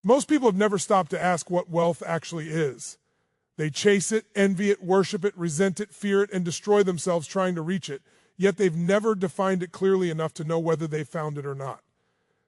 Most people have never stopped to ask what wealth actually is. They chase it, envy it, worship it, resent it, fear it, and destroy themselves trying to reach it, yet they've never defined it clearly enough to know whether they found it or not.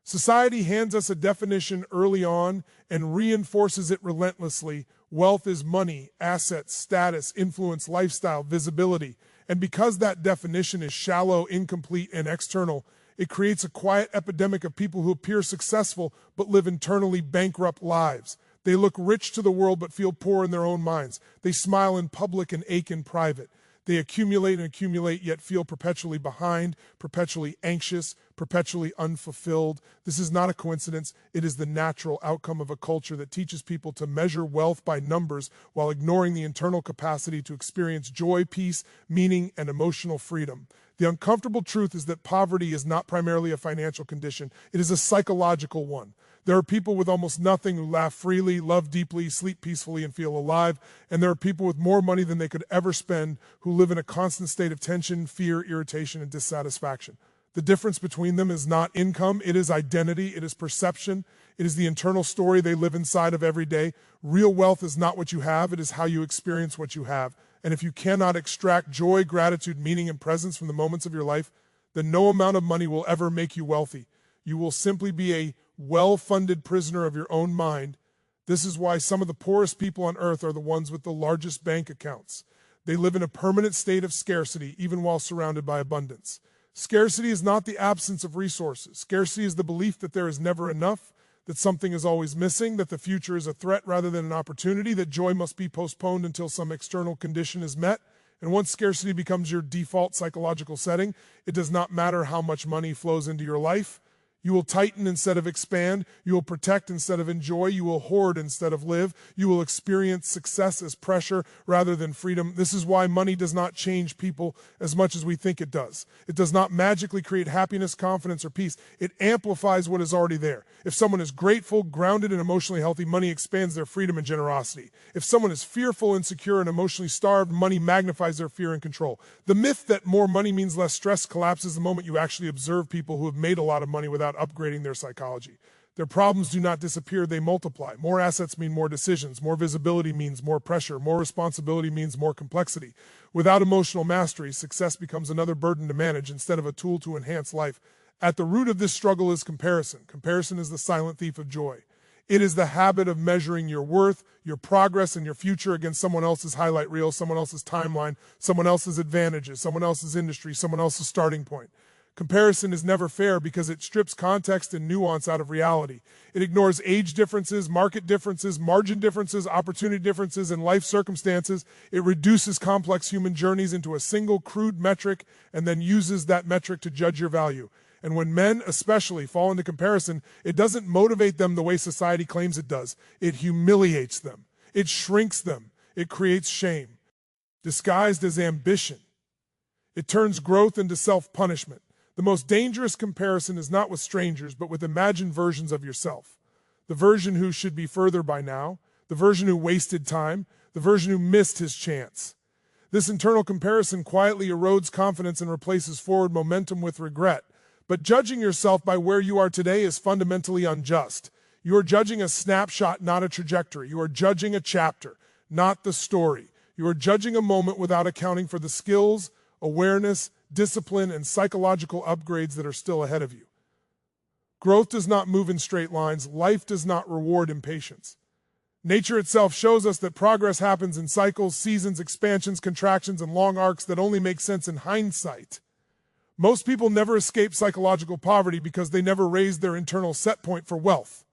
Society hands us a definition early on and reinforces it relentlessly. Wealth is money, assets, status, influence, lifestyle, visibility. And because that definition is shallow, incomplete, and external, it creates a quiet epidemic of people who appear successful but live internally bankrupt lives. They look rich to the world but feel poor in their own minds. They smile in public and ache in private. They accumulate and accumulate yet feel perpetually behind, perpetually anxious, perpetually unfulfilled. This is not a coincidence. It is the natural outcome of a culture that teaches people to measure wealth by numbers while ignoring the internal capacity to experience joy, peace, meaning, and emotional freedom. The uncomfortable truth is that poverty is not primarily a financial condition. It is a psychological one. There are people with almost nothing who laugh freely, love deeply, sleep peacefully, and feel alive. And there are people with more money than they could ever spend who live in a constant state of tension, fear, irritation, and dissatisfaction. The difference between them is not income, it is identity, it is perception, it is the internal story they live inside of every day. Real wealth is not what you have, it is how you experience what you have. And if you cannot extract joy, gratitude, meaning, and presence from the moments of your life, then no amount of money will ever make you wealthy. You will simply be a well-funded prisoner of your own mind. This is why some of the poorest people on earth are the ones with the largest bank accounts. They live in a permanent state of scarcity, even while surrounded by abundance. Scarcity is not the absence of resources. Scarcity is the belief that there is never enough, that something is always missing, that the future is a threat rather than an opportunity, that joy must be postponed until some external condition is met. And once scarcity becomes your default psychological setting, it does not matter how much money flows into your life. You will tighten instead of expand. You will protect instead of enjoy. You will hoard instead of live. You will experience success as pressure rather than freedom. This is why money does not change people as much as we think it does. It does not magically create happiness, confidence, or peace. It amplifies what is already there. If someone is grateful, grounded, and emotionally healthy, money expands their freedom and generosity. If someone is fearful, insecure, and emotionally starved, money magnifies their fear and control. The myth that more money means less stress collapses the moment you actually observe people who have made a lot of money without upgrading their psychology. Their problems do not disappear, they multiply. More assets mean more decisions. More visibility means more pressure. More responsibility means more complexity. Without emotional mastery, success becomes another burden to manage instead of a tool to enhance life. At the root of this struggle is comparison. Comparison is the silent thief of joy. It is the habit of measuring your worth, your progress, and your future against someone else's highlight reel, someone else's timeline, someone else's advantages, someone else's industry, someone else's starting point. Comparison is never fair because it strips context and nuance out of reality. It ignores age differences, market differences, margin differences, opportunity differences, and life circumstances. It reduces complex human journeys into a single crude metric and then uses that metric to judge your value. And when men especially fall into comparison, it doesn't motivate them the way society claims it does. It humiliates them. It shrinks them. It creates shame, disguised as ambition. It turns growth into self-punishment. The most dangerous comparison is not with strangers, but with imagined versions of yourself. The version who should be further by now, the version who wasted time, the version who missed his chance. This internal comparison quietly erodes confidence and replaces forward momentum with regret. But judging yourself by where you are today is fundamentally unjust. You are judging a snapshot, not a trajectory. You are judging a chapter, not the story. You are judging a moment without accounting for the skills, awareness, discipline, and psychological upgrades that are still ahead of you. Growth does not move in straight lines. Life does not reward impatience. Nature itself shows us that progress happens in cycles, seasons, expansions, contractions, and long arcs that only make sense in hindsight. Most people never escape psychological poverty because they never raise their internal set point for wealth.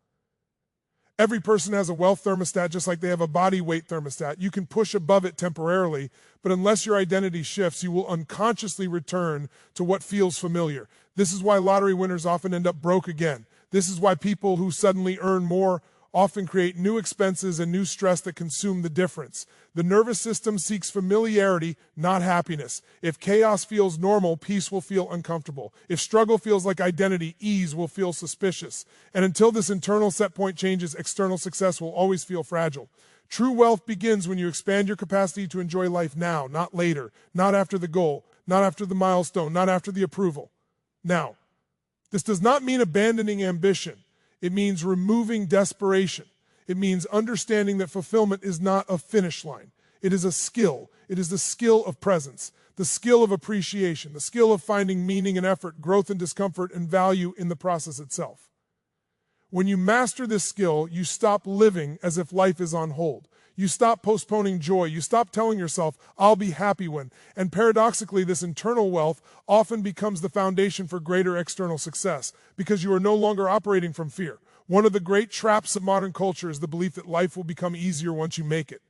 Every person has a wealth thermostat just like they have a body weight thermostat. You can push above it temporarily, but unless your identity shifts, you will unconsciously return to what feels familiar. This is why lottery winners often end up broke again. This is why people who suddenly earn more often create new expenses and new stress that consume the difference. The nervous system seeks familiarity, not happiness. If chaos feels normal, peace will feel uncomfortable. If struggle feels like identity, ease will feel suspicious. And until this internal set point changes, external success will always feel fragile. True wealth begins when you expand your capacity to enjoy life now, not later, not after the goal, not after the milestone, not after the approval. Now, this does not mean abandoning ambition. It means removing desperation. It means understanding that fulfillment is not a finish line. It is a skill. It is the skill of presence, the skill of appreciation, the skill of finding meaning and effort, growth and discomfort, and value in the process itself. When you master this skill, you stop living as if life is on hold. You stop postponing joy. You stop telling yourself, I'll be happy when. And paradoxically, this internal wealth often becomes the foundation for greater external success because you are no longer operating from fear. One of the great traps of modern culture is the belief that life will become easier once you make it.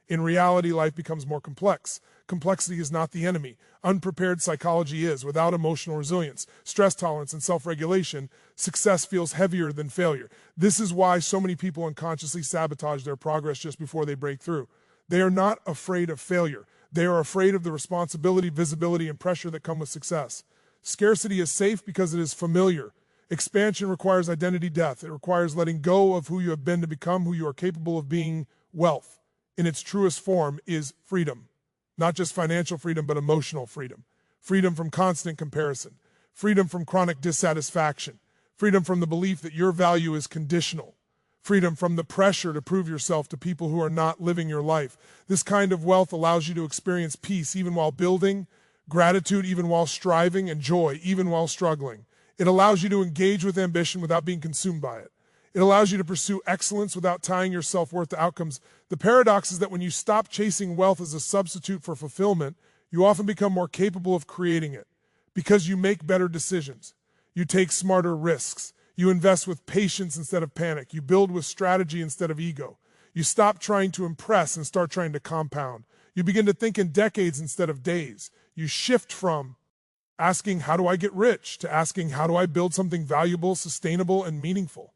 In reality, life becomes more complex. Complexity is not the enemy. Unprepared psychology is. Without emotional resilience, stress tolerance, and self-regulation, success feels heavier than failure. This is why so many people unconsciously sabotage their progress just before they break through. They are not afraid of failure. They are afraid of the responsibility, visibility, and pressure that come with success. Scarcity is safe because it is familiar. Expansion requires identity death. It requires letting go of who you have been to become who you are capable of being. Wealth, in its truest form, is freedom. Not just financial freedom, but emotional freedom. Freedom from constant comparison. Freedom from chronic dissatisfaction. Freedom from the belief that your value is conditional. Freedom from the pressure to prove yourself to people who are not living your life. This kind of wealth allows you to experience peace even while building, gratitude even while striving, and joy even while struggling. It allows you to engage with ambition without being consumed by it. It allows you to pursue excellence without tying your self-worth to outcomes. The paradox is that when you stop chasing wealth as a substitute for fulfillment, you often become more capable of creating it because you make better decisions. You take smarter risks. You invest with patience instead of panic. You build with strategy instead of ego. You stop trying to impress and start trying to compound. You begin to think in decades instead of days. You shift from asking, how do I get rich, to asking, how do I build something valuable, sustainable, and meaningful?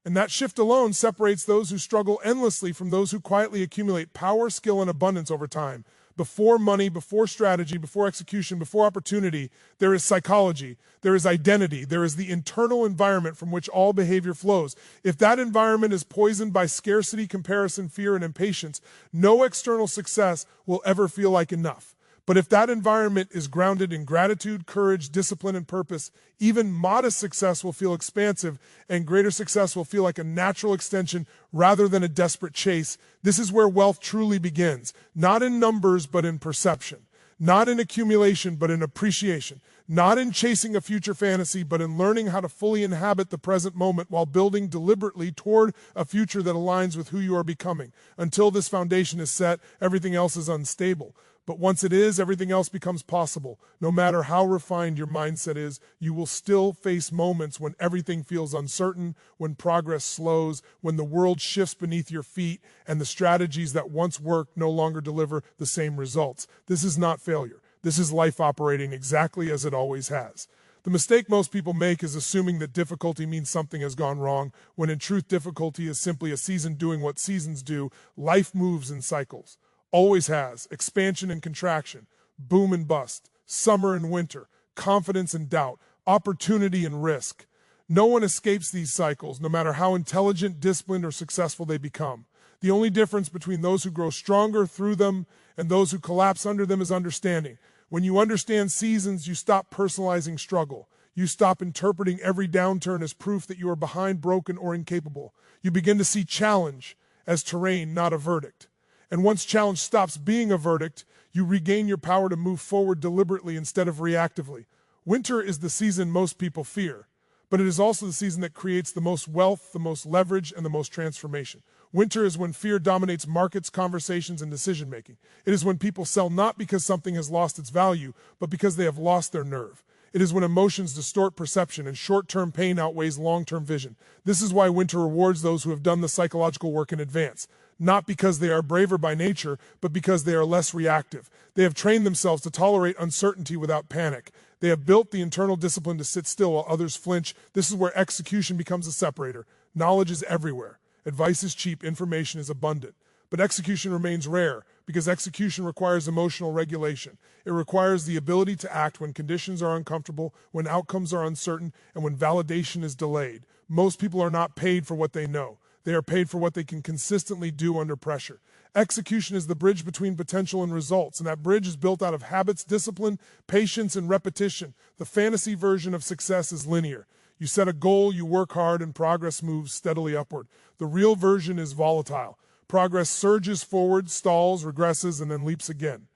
And that shift alone separates those who struggle endlessly from those who quietly accumulate power, skill, and abundance over time. Before money, before strategy, before execution, before opportunity, there is psychology, there is identity, there is the internal environment from which all behavior flows. If that environment is poisoned by scarcity, comparison, fear, and impatience, no external success will ever feel like enough. But if that environment is grounded in gratitude, courage, discipline, and purpose, even modest success will feel expansive, and greater success will feel like a natural extension rather than a desperate chase. This is where wealth truly begins, not in numbers, but in perception, not in accumulation, but in appreciation, not in chasing a future fantasy, but in learning how to fully inhabit the present moment while building deliberately toward a future that aligns with who you are becoming. Until this foundation is set, everything else is unstable. But once it is, everything else becomes possible. No matter how refined your mindset is, you will still face moments when everything feels uncertain, when progress slows, when the world shifts beneath your feet, and the strategies that once worked no longer deliver the same results. This is not failure. This is life operating exactly as it always has. The mistake most people make is assuming that difficulty means something has gone wrong, when in truth difficulty is simply a season doing what seasons do. Life moves in cycles. Always has. Expansion and contraction, boom and bust, summer and winter, confidence and doubt, opportunity and risk. No one escapes these cycles, no matter how intelligent, disciplined, or successful they become. The only difference between those who grow stronger through them and those who collapse under them is understanding. When you understand seasons, you stop personalizing struggle. You stop interpreting every downturn as proof that you are behind, broken, or incapable. You begin to see challenge as terrain, not a verdict. And once challenge stops being a verdict, you regain your power to move forward deliberately instead of reactively. Winter is the season most people fear, but it is also the season that creates the most wealth, the most leverage, and the most transformation. Winter is when fear dominates markets, conversations, and decision-making. It is when people sell not because something has lost its value, but because they have lost their nerve. It is when emotions distort perception and short-term pain outweighs long-term vision. This is why winter rewards those who have done the psychological work in advance. Not because they are braver by nature, but because they are less reactive. They have trained themselves to tolerate uncertainty without panic. They have built the internal discipline to sit still while others flinch. This is where execution becomes a separator. Knowledge is everywhere. Advice is cheap. Information is abundant. But execution remains rare because execution requires emotional regulation. It requires the ability to act when conditions are uncomfortable, when outcomes are uncertain, and when validation is delayed. Most people are not paid for what they know. They are paid for what they can consistently do under pressure. Execution is the bridge between potential and results, and that bridge is built out of habits, discipline, patience, and repetition. The fantasy version of success is linear. You set a goal, you work hard, and progress moves steadily upward. The real version is volatile. Progress surges forward, stalls, regresses, and then leaps again.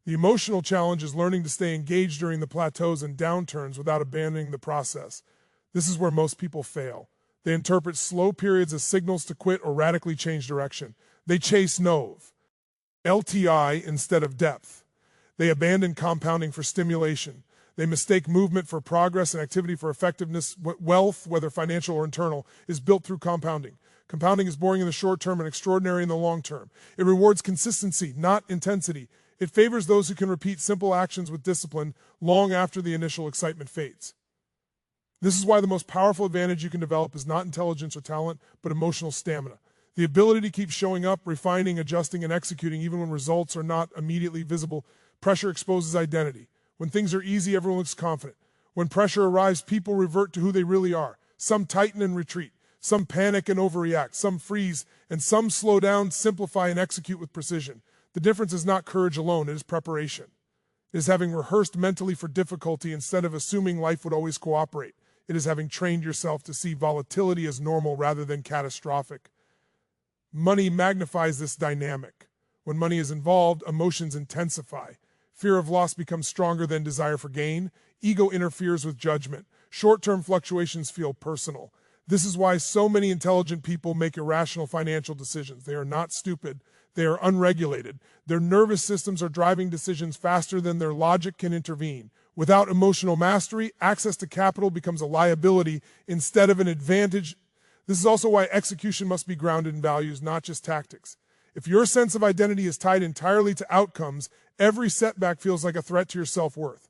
The emotional challenge is learning to stay engaged during the plateaus and downturns without abandoning the process. This is where most people fail. They interpret slow periods as signals to quit or radically change direction. They chase NOV, LTI instead of depth. They abandon compounding for stimulation. They mistake movement for progress and activity for effectiveness. Wealth, whether financial or internal, is built through compounding. Compounding is boring in the short term and extraordinary in the long term. It rewards consistency, not intensity. It favors those who can repeat simple actions with discipline long after the initial excitement fades. This is why the most powerful advantage you can develop is not intelligence or talent, but emotional stamina. The ability to keep showing up, refining, adjusting, and executing even when results are not immediately visible. Pressure exposes identity. When things are easy, everyone looks confident. When pressure arrives, people revert to who they really are. Some tighten and retreat. Some panic and overreact. Some freeze, and some slow down, simplify, and execute with precision. The difference is not courage alone, it is preparation. It is having rehearsed mentally for difficulty instead of assuming life would always cooperate. It is having trained yourself to see volatility as normal rather than catastrophic. Money magnifies this dynamic. When money is involved, emotions intensify. Fear of loss becomes stronger than desire for gain. Ego interferes with judgment. Short-term fluctuations feel personal. This is why so many intelligent people make irrational financial decisions. They are not stupid. They are unregulated. Their nervous systems are driving decisions faster than their logic can intervene. Without emotional mastery, access to capital becomes a liability instead of an advantage. This is also why execution must be grounded in values, not just tactics. If your sense of identity is tied entirely to outcomes, every setback feels like a threat to your self-worth.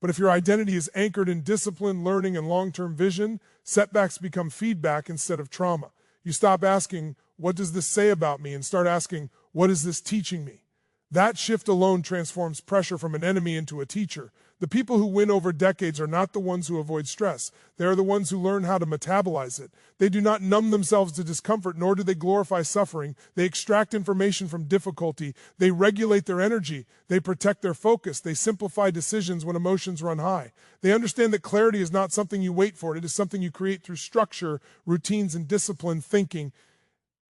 But if your identity is anchored in discipline, learning, and long-term vision, setbacks become feedback instead of trauma. You stop asking, what does this say about me? And start asking, what is this teaching me? That shift alone transforms pressure from an enemy into a teacher. The people who win over decades are not the ones who avoid stress. They are the ones who learn how to metabolize it. They do not numb themselves to discomfort, nor do they glorify suffering. They extract information from difficulty. They regulate their energy. They protect their focus. They simplify decisions when emotions run high. They understand that clarity is not something you wait for. It is something you create through structure, routines, and disciplined thinking.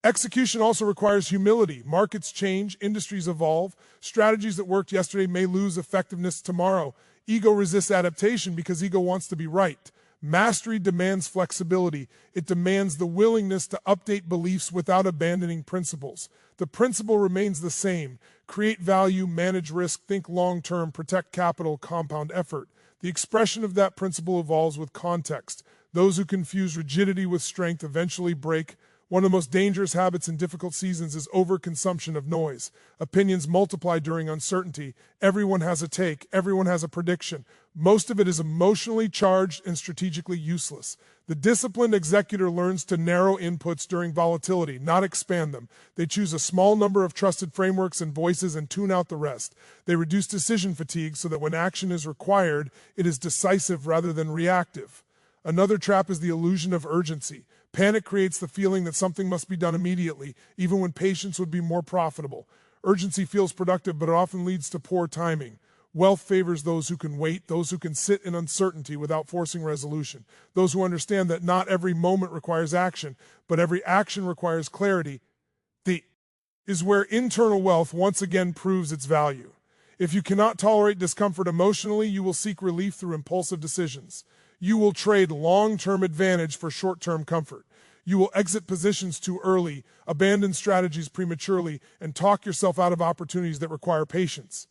Execution also requires humility. Markets change, industries evolve. Strategies that worked yesterday may lose effectiveness tomorrow. Ego resists adaptation because ego wants to be right. Mastery demands flexibility. It demands the willingness to update beliefs without abandoning principles. The principle remains the same. Create value, manage risk, think long-term, protect capital, compound effort. The expression of that principle evolves with context. Those who confuse rigidity with strength eventually break. One of the most dangerous habits in difficult seasons is overconsumption of noise. Opinions multiply during uncertainty. Everyone has a take. Everyone has a prediction. Most of it is emotionally charged and strategically useless. The disciplined executor learns to narrow inputs during volatility, not expand them. They choose a small number of trusted frameworks and voices and tune out the rest. They reduce decision fatigue so that when action is required, it is decisive rather than reactive. Another trap is the illusion of urgency. Panic creates the feeling that something must be done immediately, even when patience would be more profitable. Urgency feels productive, but it often leads to poor timing. Wealth favors those who can wait, those who can sit in uncertainty without forcing resolution, those who understand that not every moment requires action, but every action requires clarity. Is where internal wealth once again proves its value. If you cannot tolerate discomfort emotionally, you will seek relief through impulsive decisions. You will trade long-term advantage for short-term comfort. You will exit positions too early, abandon strategies prematurely, and talk yourself out of opportunities that require patience.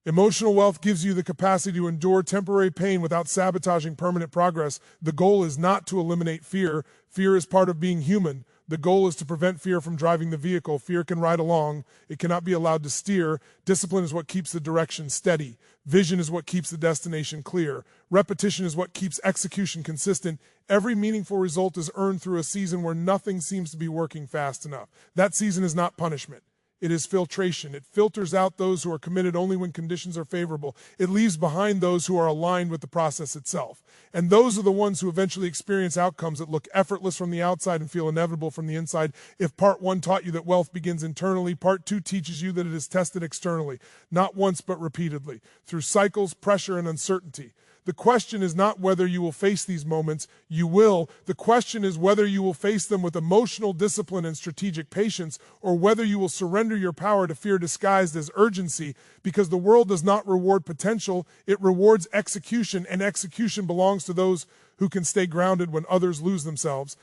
Emotional wealth gives you the capacity to endure temporary pain without sabotaging permanent progress. The goal is not to eliminate fear. Fear is part of being human. The goal is to prevent fear from driving the vehicle. Fear can ride along. It cannot be allowed to steer. Discipline is what keeps the direction steady. Vision is what keeps the destination clear. Repetition is what keeps execution consistent. Every meaningful result is earned through a season where nothing seems to be working fast enough. That season is not punishment. It is filtration. It filters out those who are committed only when conditions are favorable. It leaves behind those who are aligned with the process itself. And those are the ones who eventually experience outcomes that look effortless from the outside and feel inevitable from the inside. If part one taught you that wealth begins internally, part two teaches you that it is tested externally, not once but repeatedly, through cycles, pressure, and uncertainty. The question is not whether you will face these moments. You will. The question is whether you will face them with emotional discipline and strategic patience, or whether you will surrender your power to fear disguised as urgency, because the world does not reward potential, it rewards execution, and execution belongs to those who can stay grounded when others lose themselves.